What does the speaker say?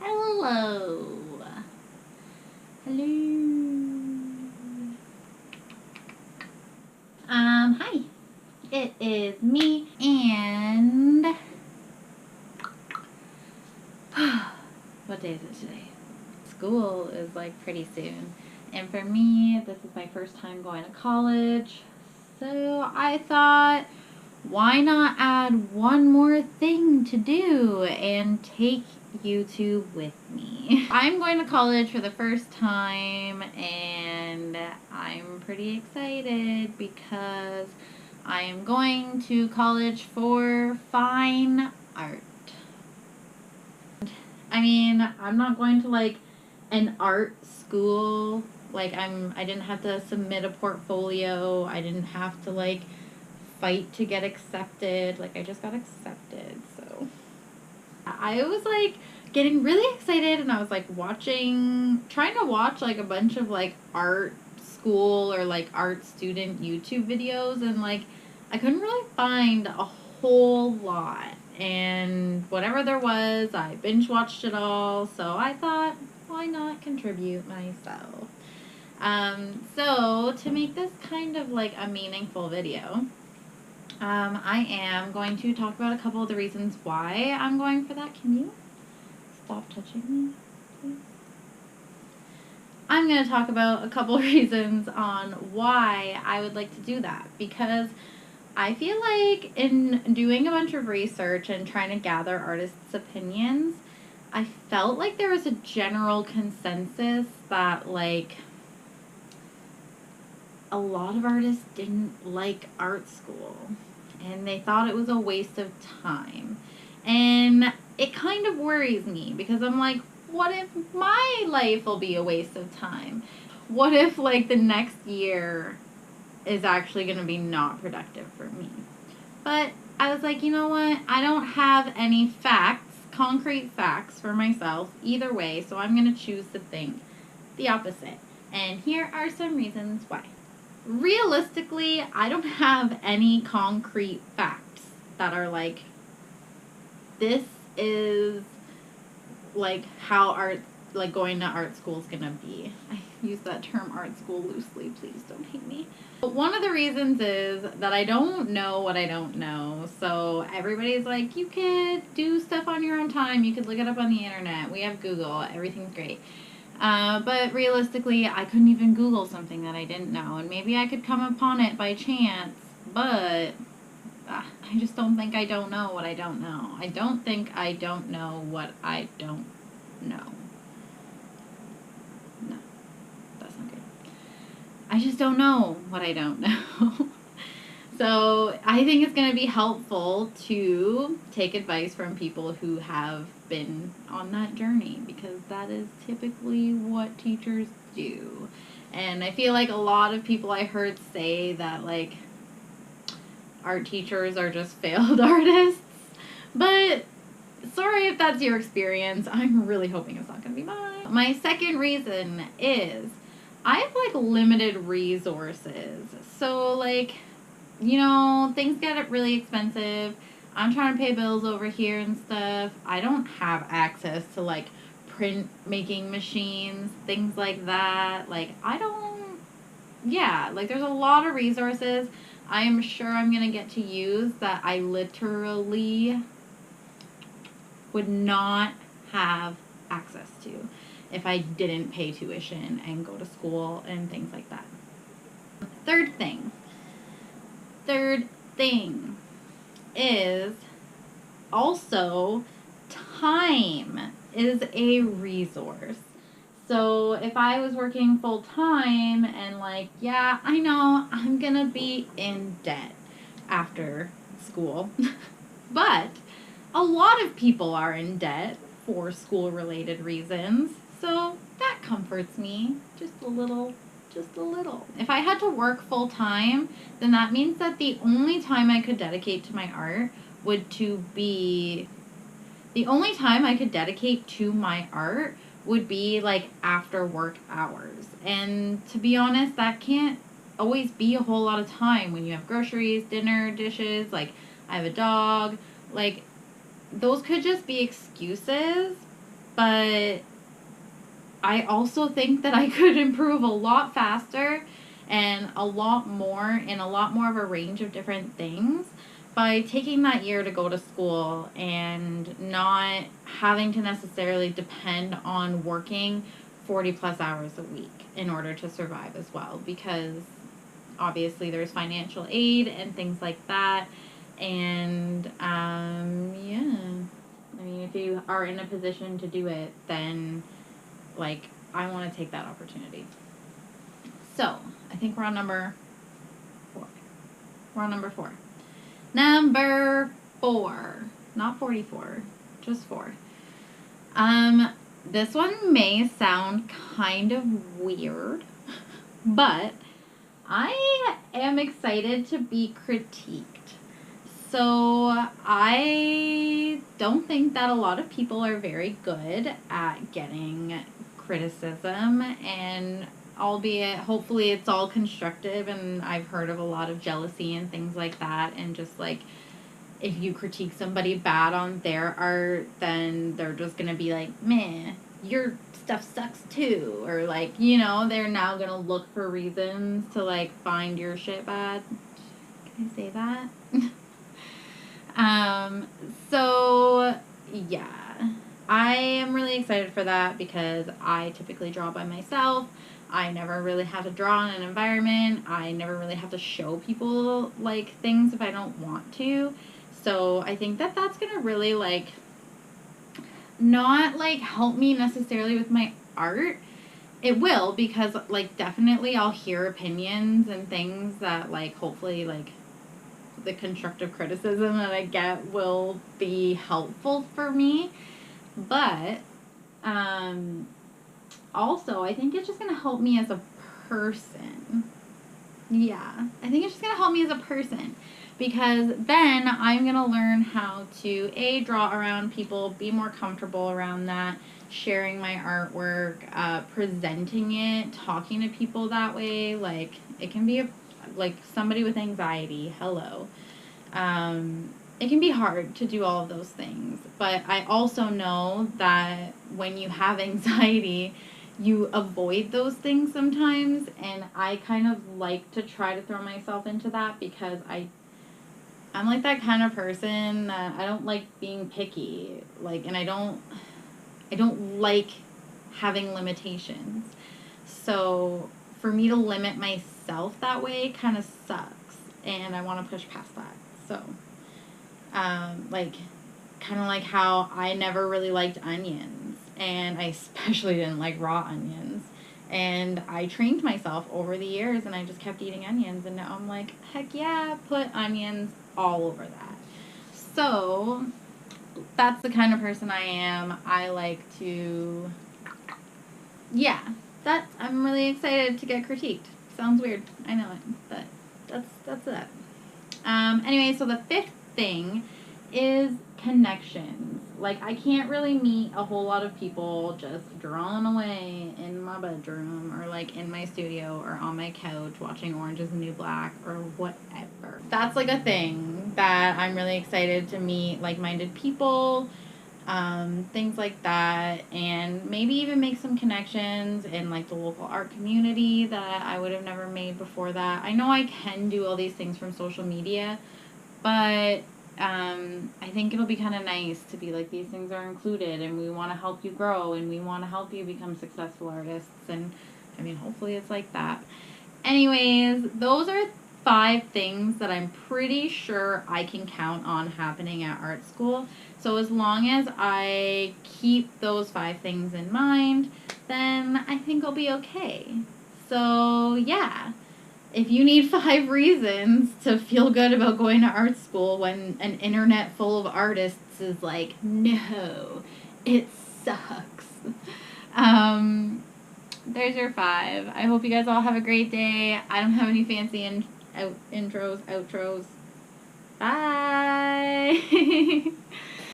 Hello. Hello. Hi. It is me and what day is it today? School is like pretty soon. And for me, this is my first time going to college. So I thought, why not add one more thing to do and take YouTube with me? I'm going to college for the first time and I'm pretty excited because I am going to college for fine art. I mean, I'm not going to like an art school. Like I didn't have to submit a portfolio. I didn't have to like fight to get accepted. Like I just got accepted. So I was like getting really excited and I was like trying to watch like a bunch of like art school or like art student YouTube videos and like I couldn't really find a whole lot. And whatever there was, I binge watched it all. So I thought, why not contribute myself? So to make this kind of like a meaningful video, I am going to talk about a couple of the reasons why I'm going for that. Can you stop touching me, please? I'm going to talk about a couple of reasons on why I would like to do that because I feel like in doing a bunch of research and trying to gather artists' opinions, I felt like there was a general consensus that like a lot of artists didn't like art school and they thought it was a waste of time. And it kind of worries me because I'm like, what if my life will be a waste of time? What if like the next year is actually going to be not productive for me? But I was like, you know what? I don't have any facts, concrete facts for myself either way, so I'm going to choose to think the opposite. And here are some reasons why. Realistically, I don't have any concrete facts that are like, this is like how art, like going to art school is gonna be. I use that term art school loosely, please don't hate me. But one of the reasons is that I don't know what I don't know. So everybody's like, you could do stuff on your own time, you could look it up on the internet, we have Google, everything's great. But realistically, I couldn't even Google something that I didn't know, and maybe I could come upon it by chance, but I just don't think I don't know what I don't know. I don't think I don't know what I don't know. No, that's not good. I just don't know what I don't know. So I think it's going to be helpful to take advice from people who have been on that journey because that is typically what teachers do. And I feel like a lot of people I heard say that like art teachers are just failed artists. But sorry if that's your experience. I'm really hoping it's not going to be mine. My second reason is I have like limited resources. So like, you know, things get really expensive. I'm trying to pay bills over here and stuff. I don't have access to like print making machines, things like that. Like like there's a lot of resources I'm sure I'm going to get to use that I literally would not have access to if I didn't pay tuition and go to school and things like that. Third thing is also time is a resource. So if I was working full time and like, yeah, I know I'm gonna be in debt after school, but a lot of people are in debt for school related reasons. So that comforts me just a little. If I had to work full time, then that means that the only time I could dedicate to my art would be like after work hours. And to be honest, that can't always be a whole lot of time when you have groceries, dinner, dishes, like I have a dog, like those could just be excuses but I also think that I could improve a lot faster and a lot more in a lot more of a range of different things by taking that year to go to school and not having to necessarily depend on working 40 plus hours a week in order to survive as well, because obviously there's financial aid and things like that. And yeah, I mean, if you are in a position to do it, then like I want to take that opportunity. So I think we're on number 4. We're on number 4. Number 4, not 44, just 4. This one may sound kind of weird, but I am excited to be critiqued. So I don't think that a lot of people are very good at getting criticism, and albeit hopefully it's all constructive, and I've heard of a lot of jealousy and things like that, and just like if you critique somebody bad on their art, then they're just gonna be like, meh, your stuff sucks too, or like, you know, they're now gonna look for reasons to like find your shit bad. Can I say that? So yeah, I am really excited for that because I typically draw by myself. I never really have to draw in an environment. I never really have to show people like things if I don't want to. So I think that that's gonna really like not like help me necessarily with my art. It will, because like definitely I'll hear opinions and things that like hopefully like the constructive criticism that I get will be helpful for me. But also I think it's just going to help me as a person. Yeah, I think it's just going to help me as a person, because then I'm going to learn how to A, draw around people, be more comfortable around that, sharing my artwork, presenting it, talking to people that way. Like it can be like somebody with anxiety, hello. It can be hard to do all of those things, but I also know that when you have anxiety, you avoid those things sometimes, and I kind of like to try to throw myself into that because I'm like that kind of person that I don't like being picky, like, and I don't like having limitations. So for me to limit myself that way kind of sucks, and I want to push past that. So, like, kind of like how I never really liked onions, and I especially didn't like raw onions. And I trained myself over the years, and I just kept eating onions, and now I'm like, heck yeah, put onions all over that. So, that's the kind of person I am. I like to, yeah, I'm really excited to get critiqued. Sounds weird, I know it, but that's that. Anyway, so the 5th thing is connections. Like, I can't really meet a whole lot of people just drawing away in my bedroom or like in my studio or on my couch watching Orange is the New Black or whatever. That's like a thing that I'm really excited to meet like-minded people, things like that, and maybe even make some connections in like the local art community that I would have never made before that. I know I can do all these things from social media, but I think it'll be kind of nice to be like, these things are included, and we want to help you grow, and we want to help you become successful artists, and I mean, hopefully it's like that. Anyways, those are 5 things that I'm pretty sure I can count on happening at art school. So as long as I keep those 5 things in mind, then I think I'll be okay. So yeah, if you need 5 reasons to feel good about going to art school when an internet full of artists is like, no, it sucks. There's your 5. I hope you guys all have a great day. I don't have any fancy intros, outros. Bye.